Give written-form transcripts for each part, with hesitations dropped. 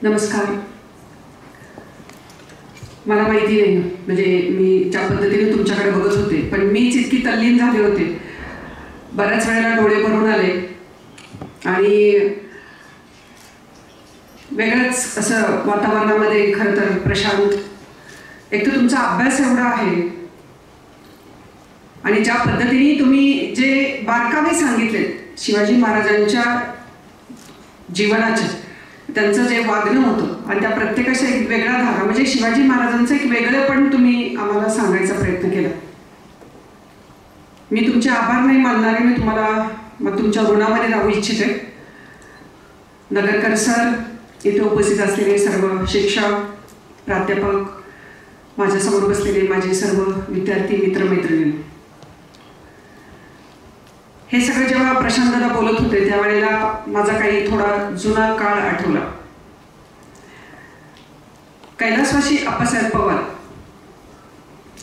नमस्कार. मला माहिती नाही म्हणजे मी ज्या पद्धतीने तुमच्याकडे बघत होते पण मीच इतकी तल्लीन झाले होते. बऱ्याच वेळेला डोळे भरून आले आणि वेगळंच असं वातावरणामध्ये खरं तर प्रशांत, एक तर तुमचा अभ्यास एवढा आहे आणि ज्या पद्धतीने तुम्ही जे बारकावे सांगितले शिवाजी महाराजांच्या जीवनाचे, त्यांचं जे वागणं होतं आणि त्या प्रत्येकाचा एक वेगळा धागा म्हणजे शिवाजी महाराजांचं एक वेगळेपण तुम्ही आम्हाला सांगायचा प्रयत्न केला. मी तुमचे आभार नाही मानणारे, मी तुम्हाला मग तुमच्या ऋणामध्ये राहू इच्छिते. नगरकर सर, इथे उपस्थित असलेले सर्व शिक्षक, प्राध्यापक, माझ्यासमोर बसलेले माझे सर्व विद्यार्थी मित्रमैत्रिणी, हे सगळं जेव्हा प्रशांत दादा बोलत होते त्यावेळेला माझा काही थोडा जुना काळ आठवला. कैलासवासी आप्पासाहेब पवार,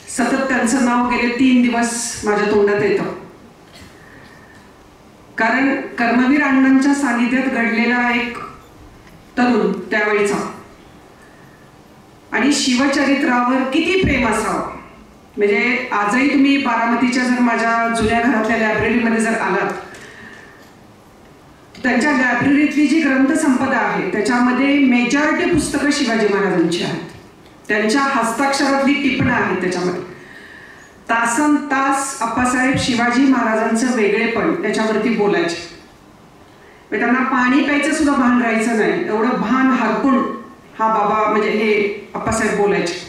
सतत त्यांचं नाव गेले 3 दिवस माझ्या तोंडात येतं, कारण कर्मवीर अण्णांच्या सानिध्यात घडलेला एक तरुण त्यावेळीचा आणि शिवचरित्रावर किती प्रेम असावं. म्हणजे आजही तुम्ही बारामतीच्या जर माझ्या जुन्या घरातल्या लायब्ररीमध्ये जर आलात, त्यांच्या लायब्ररीतली जी ग्रंथसंपदा आहे त्याच्यामध्ये मेजॉरिटी पुस्तकं शिवाजी महाराजांची आहेत. त्यांच्या हस्ताक्षरातली टिपणं आहेत त्याच्यामध्ये. तासन तास आप्पासाहेब शिवाजी महाराजांचं वेगळेपण त्याच्यावरती बोलायचे. त्यांना पाणी प्यायचं सुद्धा भान राहायचं नाही, एवढं भान हरपून हा बाबा म्हणजे हे आप्पासाहेब बोलायचे.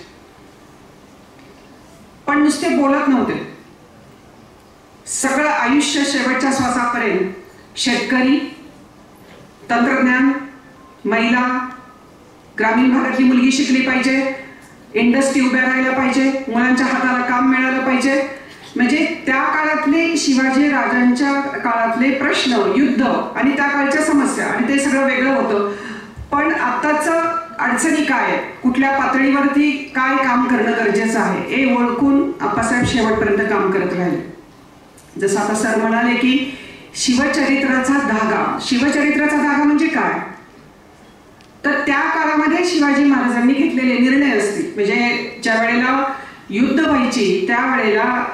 पण नुसते बोलत नव्हते, सगळं आयुष्य शेवटच्या श्वासापर्यंत शेतकरी, तंत्रज्ञान, महिला, ग्रामीण भागातली मुलगी शिकली पाहिजे, इंडस्ट्री उभ्या राहायला पाहिजे, मुलांच्या हाताला काम मिळालं पाहिजे. म्हणजे त्या काळातले शिवाजी राजांच्या काळातले प्रश्न, युद्ध आणि त्या काळच्या समस्या आणि ते सगळं वेगळं होतं. पण आत्ताचं अडचणी काय, कुठल्या पातळीवरती काय काम करणं गरजेचं आहे हे ओळखून आप्पासाहेब शेवटपर्यंत काम करत राहिले. जसं आता सर म्हणाले की शिवचरित्राचा धागा, शिवचरित्राचा धागा म्हणजे काय, तर त्या काळामध्ये शिवाजी महाराजांनी घेतलेले निर्णय असतील. म्हणजे ज्या वेळेला युद्ध व्हायची त्यावेळेला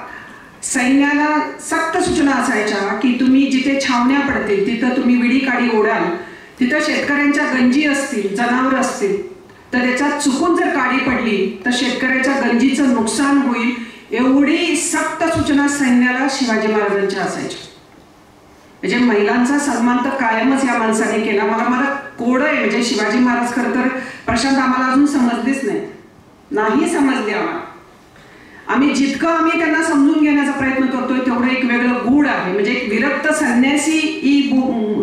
सैन्याला सक्त सूचना असायच्या की तुम्ही जिथे छावण्या पडतील तिथं तुम्ही विडी काडी ओढाल, तिथं शेतकऱ्यांच्या गंजी असतील, जनावर असतील, तर त्याच्यात चुकून जर काडी पडली तर शेतकऱ्याच्या गंजीचं नुकसान होईल, एवढी सक्त सूचना सैन्याला शिवाजी महाराजांच्या असायच्या. म्हणजे महिलांचा सन्मान तर कायमच या माणसाने केला. मला कोड आहे म्हणजे शिवाजी महाराज खरं तर प्रशांत आम्हाला अजून समजलेच नाही समजले आम्हाला. आम्ही जितकं त्यांना समजून घेण्याचा प्रयत्न करतोय तेवढं एक वेगळं गूढ आहे. म्हणजे एक विरक्त संन्यासी ही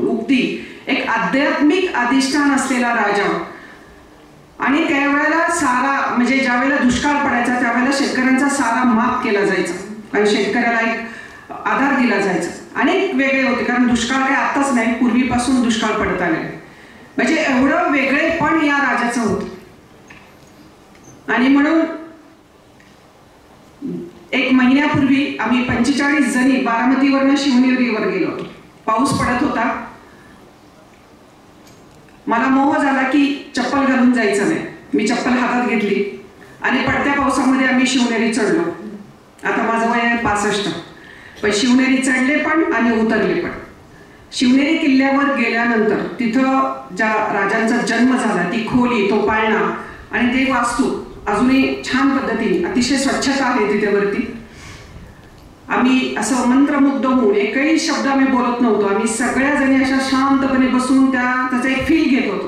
उक्ती, एक आध्यात्मिक अधिष्ठान असलेला राजा आणि त्यावेळेला सारा म्हणजे ज्या वेळेला दुष्काळ पडायचा त्यावेळेला शेतकऱ्यांचा सारा माफ केला जायचा आणि शेतकऱ्याला एक आधार दिला जायचा. अनेक वेगळे होते कारण दुष्काळ काही आताच नाही, पूर्वीपासून दुष्काळ पडत आले. म्हणजे एवढं वेगळेपण या राजाचं होतं. आणि म्हणून 1 महिन्यापूर्वी आम्ही 45 जणी बारामतीवरनं शिवनेरीवर गेलो होतो. पाऊस पडत होता. मला मोह झाला की चप्पल घालून जायचं नाही. मी चप्पल हातात घेतली आणि पडत्या पावसामध्ये आम्ही शिवनेरी चढलो. आता माझं वय आहे 65, पण शिवनेरी चढले पण आणि उतरले पण. शिवनेरी किल्ल्यावर गेल्यानंतर तिथं ज्या राजांचा जन्म झाला ती खोली, तो पाळणा आणि ते वास्तू अजूनही छान पद्धतीने अतिशय स्वच्छता आहे तिथे वरती. आम्ही असं मंत्रमुग्ध होऊन एकही शब्द आम्ही बोलत नव्हतो. आम्ही सगळ्या जणी अशा शांतपणे बसून त्याचा एक फील घेत होतो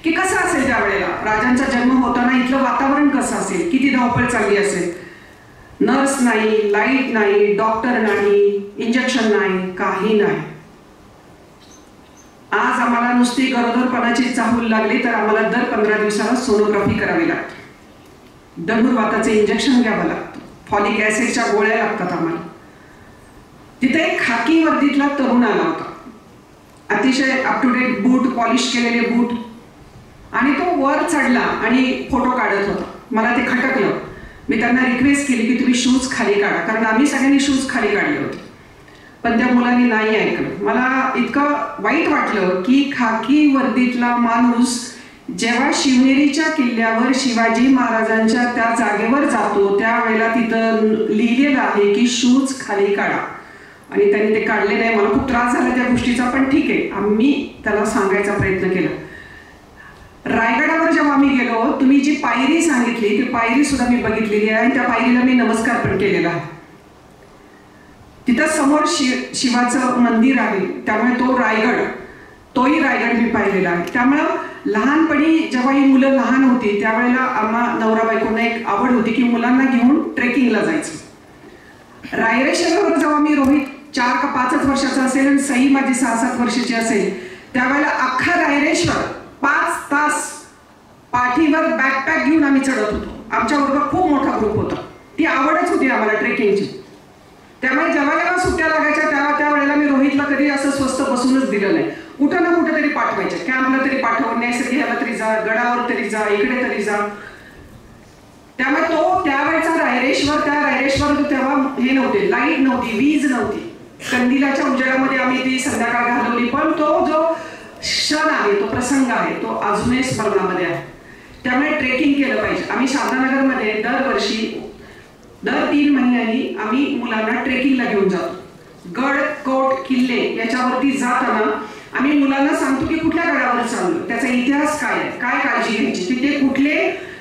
की कसं असेल त्यावेळेला राजांचा जन्म होताना इथलं वातावरण कसं असेल, किती धावपळ चालली असेल. नर्स नाही, लाईट नाही, डॉक्टर नाही, इंजेक्शन नाही, काही नाही. आज आम्हाला नुसती गरोदरपणाची चाहूल लागली तर आम्हाला दर 15 दिवसाला सोनोग्राफी करावी लागते, धनुर्वाताचे इंजेक्शन घ्यावं लागतं, फॉलिक ऍसिडच्या गोळ्या लागतात आम्हाला. तिथे एक खाकी वर्दीतला तरुण आला होता, अतिशय up to date boot, polish केलेले बूट, आणि तो वर चढला आणि फोटो काढत होता. मला ते खटकलं. मी त्यांना रिक्वेस्ट केली की तुम्ही शूज खाली काढा, कारण आम्ही सगळ्यांनी शूज खाली काढले होते. पण त्या मुलांनी नाही ऐकलं. मला इतकं वाईट वाटलं की खाकी वर्दीतला माणूस जेव्हा शिवनेरीच्या किल्ल्यावर शिवाजी महाराजांच्या त्या जागेवर जातो त्यावेळेला तिथं लिहिलेलं आहे की शूज खाली काढा, आणि त्यांनी ते काढले नाही. मला खूप त्रास झाला त्या गोष्टीचा, पण ठीक आहे, आम्ही त्याला सांगायचा प्रयत्न केला. रायगडावर जेव्हा आम्ही गेलो, तुम्ही जी पायरी सांगितली ती पायरी सुद्धा मी बघितलेली आहे आणि त्या पायरीला मी नमस्कार पण केलेला आहे. तिथं समोर शिवाचं मंदिर आहे, त्यामुळे तोही रायगड मी पाहिलेला आहे. त्यामुळं लहानपणी जेव्हा ही मुलं लहान होती त्यावेळेला आम्हा नवरा बायकोंना एक आवड होती की मुलांना घेऊन ट्रेकिंगला जायचं. रायरेश्वरावर जेव्हा मी रोहित 4 का 5 वर्षाचा असेल आणि सई माझी 6-7 वर्षाची असेल, त्यावेळेला अख्खा रायरेश्वर 5 तास पाठीवर बॅकपॅक घेऊन आम्ही चढत होतो. आमच्याबरोबर खूप मोठा ग्रुप होता. ती आवडच होती आम्हाला ट्रेकिंगची. त्यामुळे जेव्हा सुट्ट्या लागायच्या त्या वेळेला मी रोहितला कधी असं स्वस्त बसूनच दिलं नाही. कुठं ना कुठं तरी पाठवायचे, कॅम्पला तरी पाठवून, नैसर्गिकला तरी जा, गडावर तरी जा, इकडे तरी जा. त्यामुळे तो त्यावेळेचा त्या रायरेश्वर तेव्हा हे नव्हते, लाईट नव्हती, वीज नव्हती. कंदिलाच्या उजेडामध्ये आम्ही ती संध्याकाळ घालवली, पण तो जो क्षण आहे, तो प्रसंग आहे, तो अजूनही स्मरणामध्ये आहे. त्यामुळे ट्रेकिंग केलं पाहिजे. आम्ही शारदानगरमध्ये दरवर्षी दर 3 महिन्यांनी आम्ही मुलांना ट्रेकिंगला घेऊन जातो. गड, कोट, किल्ले याच्यावरती जाताना आम्ही मुलांना सांगतो की कुठल्या गडावर चाललो, त्याचा इतिहास काय आहे, काय काळजी घ्यायची, तिथे कुठले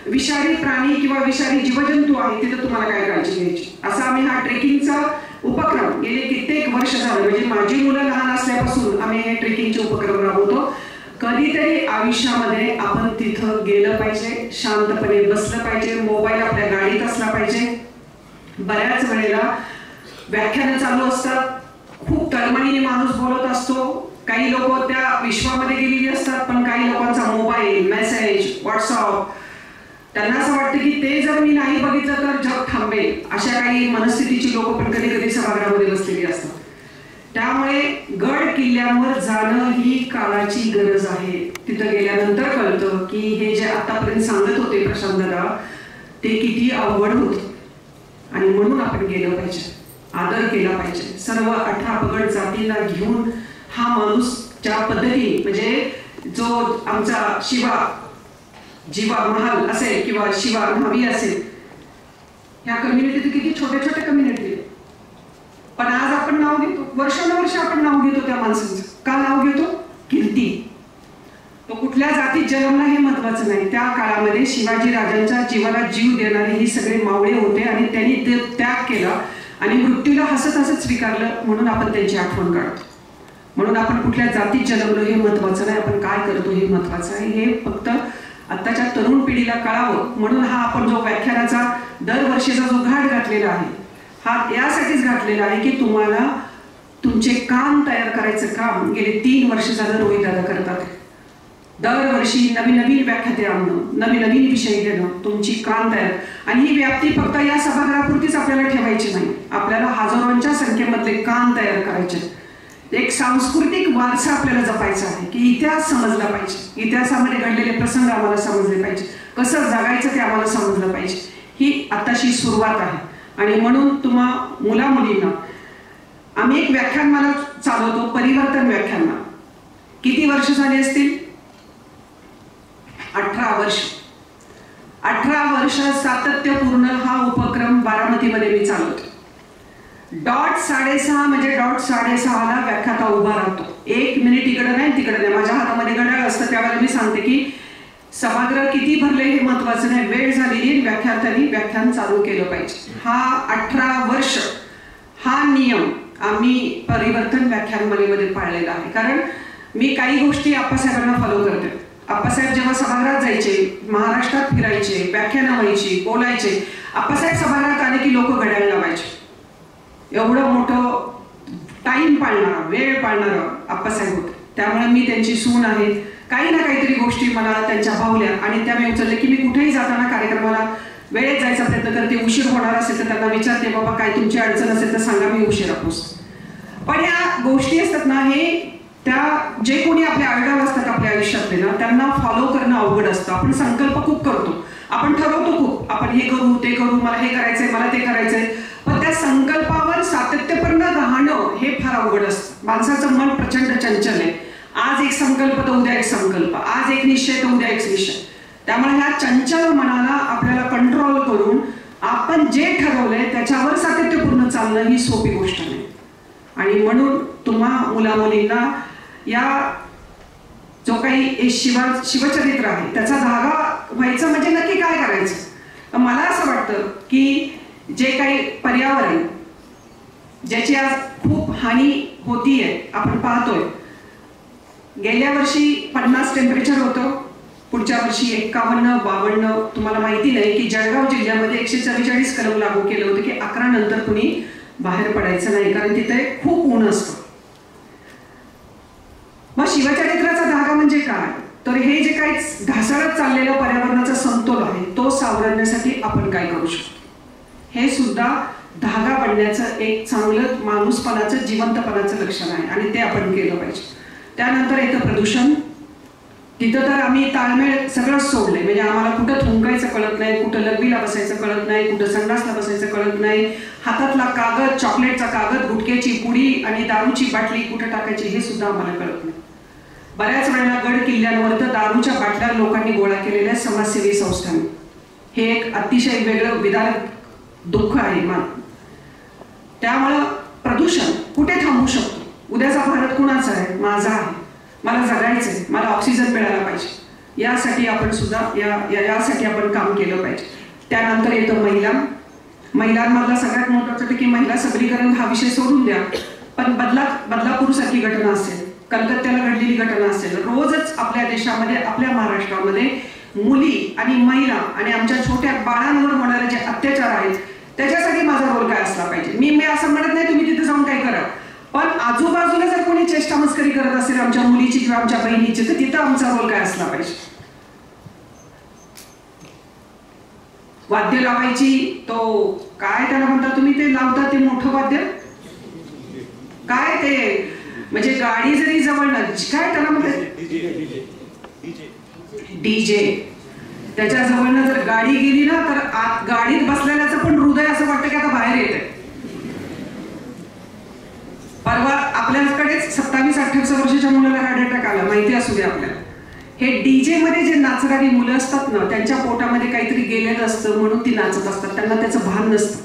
विषारी प्राणी किंवा विषारी जीवजंतू आहेत, तिथे तुम्हाला काय काळजी घ्यायची. असा आम्ही हा ट्रेकिंगचा उपक्रम गेले कित्येक वर्ष झाले, म्हणजे माझी मुलं लहान असल्यापासून आम्ही हे ट्रेकिंगचे उपक्रम राबवतो. कधीतरी आयुष्यामध्ये आपण तिथं गेलं पाहिजे, शांतपणे बसलं पाहिजे, मोबाईल आपल्या गाडीत असला पाहिजे. बऱ्याच वेळेला व्याख्यानं चालू असतात, खूप तळमळीने माणूस बोलत असतो, काही लोक त्या विश्वामध्ये गेलेली असतात, पण काही लोकांचा मोबाईल, मेसेज, व्हॉट्सअप, त्यांना असं वाटतं की ते जर मी नाही बघितलं तर जग थांबेल. अशा काही मनस्थितीची लोक पण कधी कधी सभागृहामध्ये बसलेली असतात. त्यामुळे गड किल्ल्यांवर जाणं ही काळाची गरज आहे. तिथं गेल्यानंतर कळतं की हे जे आतापर्यंत सांगत होते प्रशांत दादा, ते किती अवघड होतं, आणि म्हणून आपण गेलं पाहिजे, आदर केला पाहिजे. सर्व 18 पगड जातीला घेऊन हा माणूस ज्या पद्धती, म्हणजे जो आमचा जीवा महाल असेल किंवा शिवा न्हावी असेल, ह्या कम्युनिटीत किती छोटे छोटे कम्युनिटी, पण आज आपण नाव घेतो, वर्षानुवर्ष आपण नाव घेतो त्या माणसाचं. का नाव घेतो? कीर्ती. तो कुठल्या जातीत जन्मला हे महत्वाचं नाही. त्या काळामध्ये शिवाजी राजांच्या जीवाला जीव देणारे ही सगळे मावळे होते, आणि त्यांनी ते त्याग केला आणि मृत्यूला हसत हसत स्वीकारलं, म्हणून आपण त्यांची आठवण काढतो. म्हणून आपण कुठल्या जातीत जन्मलो हे महत्वाचं नाही, आपण काय करतो हे महत्वाचं आहे. हे फक्त आत्ताच्या तरुण पिढीला कळावं म्हणून हा आपण जो व्याख्यानाचा दरवर्षीचा जो घाट घातलेला आहे, हा यासाठीच घातलेला आहे की तुम्हाला तुमचे काम तयार करायचं काम गेले 3 वर्ष झालं रोहित दादा करतात. दरवर्षी नवीन नवीन व्याख्याते आणणं, नवीन नवीन विषय घेणं, तुमची काम तयार. आणि ही व्याप्ती फक्त या सभागृहापुरतीच आपल्याला ठेवायची नाही, आपल्याला हजारोंच्या संख्येमधले काम तयार करायचे. एक सांस्कृतिक वारसा आपल्याला जपायचा आहे की इतिहास समजला पाहिजे, इतिहासामध्ये घडलेले प्रसंग आम्हाला समजले पाहिजे, कसं जगायचं ते आम्हाला समजलं पाहिजे. ही आताशी सुरुवात आहे. आणि म्हणून तुम्हा मुला मुलींना आम्ही एक व्याख्यानमाला चालवतो, परिवर्तन व्याख्यानमाला. किती वर्ष झाली असतील? 18 वर्ष. 18 वर्ष सातत्यपूर्ण हा उपक्रम बारामतीमध्ये मी चालवतो. डॉट 6:30 म्हणजे डॉट 6:30ला व्याख्याता उभा राहतो. 1 मिनिट इकडं नाही तिकडं नाही. माझ्या हातामध्ये घड्याळ असतं, त्यावेळेला मी सांगते की सभागृह किती भरले हे महत्वाचं नाही, वेळ झालेली, व्याख्यात्यांनी व्याख्यान चालू केलं पाहिजे. हा 18 वर्ष हा नियम आम्ही परिवर्तन व्याख्यानमालेमध्ये पाळलेला आहे. कारण मी काही गोष्टी आप्पासाहेबांना फॉलो करते. आप्पासाहेब जेव्हा सभागृहात जायचे, महाराष्ट्रात फिरायचे, व्याख्यानं व्हायची, बोलायचे, आप्पासाहेब सभागृहात आले की लोक घड्याळ लावायचे. एवढं मोठं टाइम पाळणारा, वेळ पाळणारा आप्पासाहेब होते. त्यामुळे मी त्यांची सून आहे. काही ना काहीतरी गोष्टी मला त्यांच्या भावल्या आणि त्या मी उचलले की मी कुठेही जाताना कार्यक्रमाला वेळेत जायचा प्रयत्न करते. उशीर होणार असेल तर त्यांना विचारते, बाबा काय तुमची अडचण असेल तर सांगा, मी उशिरा पोहोचते. पण या गोष्टी असतात ना, हे त्या जे कोणी आपले आयडॉल असतात आपल्या आयुष्यातले ना, त्यांना फॉलो करणं अवघड असतं. आपण संकल्प खूप करतो, आपण ठरवतो खूप, आपण हे करू ते करू, मला हे करायचंय, मला ते करायचंय, पण त्या संकल्पावर सातत्यपूर्ण राहणं हे फार अवघड असतं. माणसाचं मन प्रचंड चंचल आहे आज एक संकल्प तर उद्या एक संकल्प, आज एक निश्चय तर उद्या एक निश्चय. त्यामुळे ह्या चंचल मनाला आपल्याला कंट्रोल करून आपण जे ठरवलंय त्याच्यावर सातत्यपूर्ण चालणं ही सोपी गोष्ट नाही. आणि म्हणून तुम्हा मुलामुलींना या जो काही शिवचरित्र आहे त्याचा धागा व्हायचं म्हणजे नक्की काय करायचं. मला असं वाटतं की जे काही पर्यावरण ज्याची आज खूप हानी होतीये, आपण पाहतोय. गेल्या वर्षी 50 टेम्परेचर होतं, पुढच्या वर्षी 51-52. तुम्हाला माहिती नाही की जळगाव जिल्ह्यामध्ये 144 कलम लागू केलं होतं की 11 नंतर कुणी बाहेर पडायचं नाही, कारण तिथे खूप ऊन असतं. मग शिवचरित्राचा धागा म्हणजे काय, तर हे जे काही ढासळत चाललेलं पर्यावरणाचा समतोल आहे तो सावरण्यासाठी आपण काय करू शकतो, हे सुद्धा धागा बनण्याचं एक चांगलं माणूसपणाचं जिवंतपणाचं लक्षण आहे आणि ते आपण केलं पाहिजे. त्यानंतर येतं प्रदूषण. तिथं तर आम्ही ताळमेळ सगळंच सोडले. म्हणजे आम्हाला कुठं थुंकायचं कळत नाही, कुठं लघवीला बसायचं कळत नाही, कुठं संडासला बसायचं कळत नाही. हातातला कागद, चॉकलेटचा कागद, गुटख्याची पुडी आणि दारूची बाटली कुठं टाकायची हे सुद्धा आम्हाला कळत नाही. बऱ्याच वेळेला गड किल्ल्यांवर तर दारूच्या बाटल्या लोकांनी गोळा केलेल्या समाजसेवी संस्थांनी. हे एक अतिशय वेगळं विदारक दुःख आहे. त्यामुळं प्रदूषण कुठे थांबू शकतो. उद्याचा भारत कुणाचा आहे, माझा आहे. मला जगायचंय, मला ऑक्सिजन मिळाला पाहिजे, यासाठी आपण सुद्धा यासाठी आपण काम केलं पाहिजे. त्यानंतर येतं महिलांमधला सगळ्यात महत्त्वाचं की महिला सबलीकरण हा विषय सोडून द्या, पण बदलापूर सारखी घटना असेल, कलकत्त्याला घडलेली घटना असेल, रोजच आपल्या देशामध्ये, आपल्या महाराष्ट्रामध्ये मुली आणि महिला आणि आमच्या छोट्या बाळांवर होणारे जे अत्याचार आहेत त्याच्यासाठी माझा रोल काय असला पाहिजे. मी असं म्हणत नाही तुम्ही तिथे जाऊन काय करा, पण आजूबाजूला जर कोणी चेष्टा मस्करी करत असेल आमच्या मुलीची किंवा आमच्या बहिणीची, तर तिथं आमचा रोल काय असला पाहिजे. वाद्य लावायची, तो काय त्याला म्हणता तुम्ही, ते लावता ते मोठं वाद्य काय ते, म्हणजे गाडी जरी जवळ काय त्याला म्हणतात, डीजे. त्याच्या जवळनं जर गाडी गेली ना तर आत गाडीत बसलेल्याचं पण हृदय असं वाटतं की आता बाहेर येते. परवा आपल्याकडेच 27-28 वर्षाच्या मुलाला हार्ट अटॅक आला, माहिती असू दे आपल्याला. हे डीजे मध्ये जे नाचणारी मुलं असतात ना, त्यांच्या पोटामध्ये काहीतरी गेलेलं असतं म्हणून ती नाचत असतात, त्यांना त्याचं भान नसतं.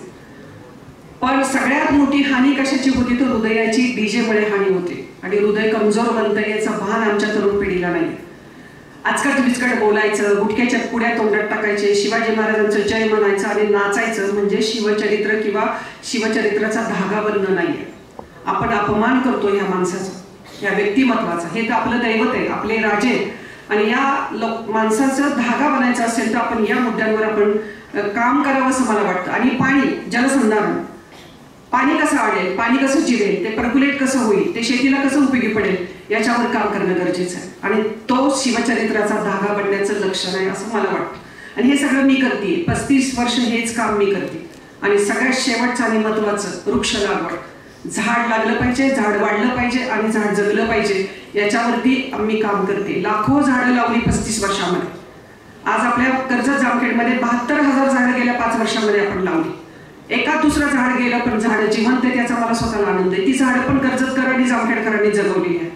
पण सगळ्यात मोठी हानी कशाची होती, तर हृदयाची डीजेमुळे हानी होते आणि हृदय कमजोर बनतं याचं भान आमच्या तरुण पिढीला नाही. आजकाल तुझीकडे बोलायचं, गुटख्याच्या पुड्या तोंडात टाकायचे, शिवाजी महाराजांचं जय म्हणायचं आणि नाचायचं म्हणजे शिवचरित्र किंवा शिवचरित्राचा धागा बनणं नाहीये. आपण अपमान करतो ह्या माणसाचा, या व्यक्तिमत्वाचा. हे तर आपलं दैवत आहे, आपले राजे. आणि या माणसाचं धागा बनायचा असेल तर आपण या मुद्द्यांवर आपण काम करावं असं मला वाटतं. आणि पाणी, जलसंधारण, पाणी कसं आडेल, पाणी कसं जिरेल, ते पर्क्युलेट कसं होईल, ते शेतीला कसं उपयोगी पडेल, याच्यावर काम करणं गरजेचं आहे. आणि तो शिवचरित्राचा धागा बनण्याचं लक्षण आहे असं मला वाटतं. आणि हे सगळं मी करते, 35 वर्ष हेच काम मी करते. आणि सगळ्यात शेवटचं आणि महत्त्वाचं, वृक्ष लागवड. झाड लागलं पाहिजे, झाड वाढलं पाहिजे आणि झाड जगलं पाहिजे, याच्यावरती आम्ही काम करते. लाखो झाडं लावली 35 वर्षामध्ये. आज आपल्या कर्जत जामखेडमध्ये 72,000 झाडं गेल्या 5 वर्षामध्ये आपण लावली. एका दुसरं झाड गेलं पण झाडं जिवंत आहेत याचा मला स्वतःला आनंद आहे. ती झाडं पण कर्जतकरांनी, जामखेडकरांनी जगवली आहेत.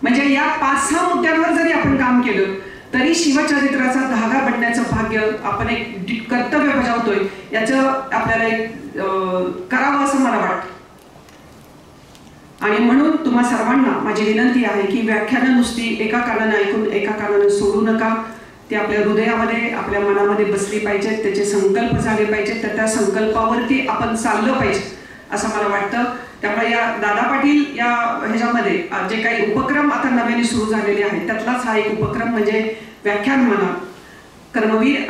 म्हणजे या 5-6 मुद्द्यांवर जरी आपण काम केलं तरी शिवचरित्राचा धागा बनण्याचं भाग्य आपण एक कर्तव्य बजावतोय, याचं आपल्याला एक करावं असं मला वाटतं. आणि म्हणून तुम्हा सर्वांना माझी विनंती आहे की व्याख्यानं नुसती एका कानाने ऐकून एका कानाने सोडू नका. ते आपल्या हृदयामध्ये, आपल्या मनामध्ये बसली पाहिजेत, त्याचे संकल्प झाले पाहिजेत, तर त्या संकल्पावरती आपण चाललं पाहिजे असं मला वाटतं. त्यामुळे या दादा पाटील या ह्याच्यामध्ये जे काही उपक्रम आता नव्याने सुरू झालेले आहेत त्यातलाच हा एक उपक्रम म्हणजे व्याख्यान म्हणा. कर्मवीर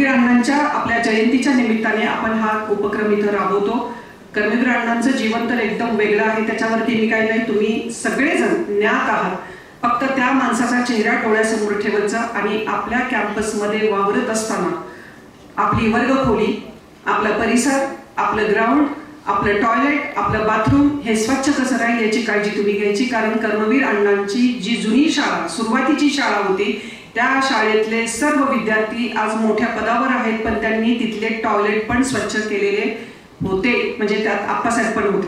अण्णांच्या आपल्या जयंतीच्या निमित्ताने आपण हा उपक्रम इथं राबवतो. कर्मवीर अण्णांचं जीवन तर एकदम वेगळं आहे, त्याच्यावरती मी काही नाही, तुम्ही सगळेजण ज्ञात आहात. फक्त त्या माणसाचा चेहरा डोळ्यासमोर ठेवायचा आणि आपल्या कॅम्पसमध्ये वावरत असताना आपली वर्गखोली, आपला परिसर, आपलं ग्राउंड, आपलं टॉयलेट, आपलं बाथरूम हे स्वच्छ कसं राहील याची काळजी तुम्ही घ्यायची. कारण कर्मवीर अण्णांची जी जुनी शाळा, सुरुवातीची शाळा होती, त्या शाळेतले सर्व विद्यार्थी आज मोठ्या पदावर आहेत, पण त्यांनी तिथले टॉयलेट पण स्वच्छ केलेले होते. म्हणजे त्यात आप्पासाहेब पण होते.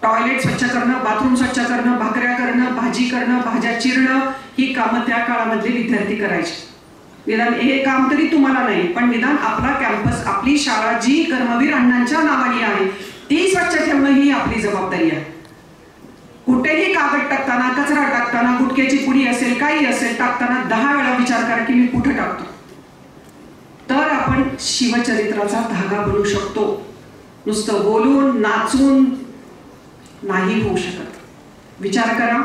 टॉयलेट स्वच्छ करणं, बाथरूम स्वच्छ करणं, भाकऱ्या करणं, भाजी करणं, भाज्या चिरणं ही कामं त्या काळामधले विद्यार्थी करायचे. निदान हे काम तरी तुम्हाला नाही, पण निदान आपला कॅम्पस, आपली शाळा जी कर्मवीर अण्णांच्या नावाने आहे ती स्वच्छ ठेवणं ही आपली जबाबदारी आहे. कुठेही कागद टाकताना, कचरा टाकताना, गुटख्याची पुडी असेल, काही असेल, टाकताना 10 वेळा विचार करा की मी कुठं टाकतो. तर आपण शिवचरित्राचा धागा बनू शकतो. नुसतं बोलून नाचून नाही होऊ शकत. विचार करा,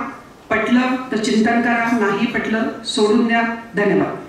पटलं तर चिंतन करा, नाही पटलं सोडून द्या. धन्यवाद.